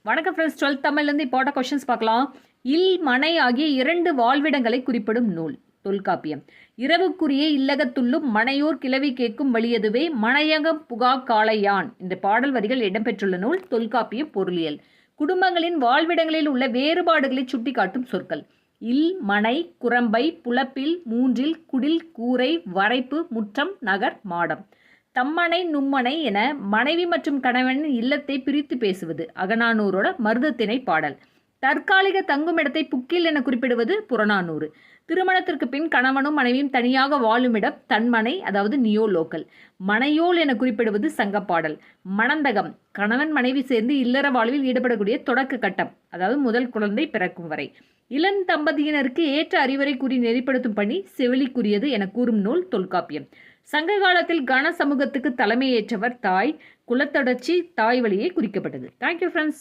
வணக்கம் friends. 12th தமிழ்லேருந்து போட்ட questions பார்க்கலாம். இல் மனை ஆகிய 2 வாழ்விடங்களை குறிப்பிடும் நூல் தொல்காப்பியம். இரவுக்குரிய இல்லகத்துள்ளும் மனையோர் கிளவி கேட்கும் வழியதுவே மனையகம் புகா காளையான். இந்த பாடல் வரிகள் இடம்பெற்றுள்ள நூல் தொல்காப்பியம் பொருளியல். குடும்பங்களின் வாழ்விடங்களில் உள்ள வேறுபாடுகளை சுட்டிக்காட்டும் சொற்கள். இல் மனை குரம்பை புலப்பில் மூன்றில் குடில் கூரை வரைப்பு முற்றம் நகர் மாடம். தம்மனை நும்மனை என மனைவி மற்றும் கணவனின் இல்லத்தை பிரித்து பேசுவது அகநானூரோட மருதத்திணை பாடல். தற்காலிக தங்குமிடத்தை புக்கில் என குறிப்பிடுவது புறநானூறு. திருமணத்திற்கு பின் கணவனும் மனைவியும் தனியாக வாழுமிடம் தன்மனை, அதாவது நியோ லோக்கல். மனையோல் என குறிப்பிடுவது சங்கப்பாடல். மணந்தகம் கணவன் மனைவி சேர்ந்து இல்லற வாழ்வில் ஈடுபடக்கூடிய தொடக்க கட்டம், அதாவது முதல் குழந்தை பிறக்கும் வரை. இளம் தம்பதியினருக்கு ஏற்ற அறிவுரை கூறி நெறிப்படுத்தும் பணி செவிலிக்குரியது என கூறும் நூல் தொல்காப்பியம். சங்க காலத்தில் கன சமூகத்துக்கு தலைமையேற்றவர் தாய். குலத்தொடர்ச்சி தாய் வழியே குறிக்கப்பட்டது. Thank you friends.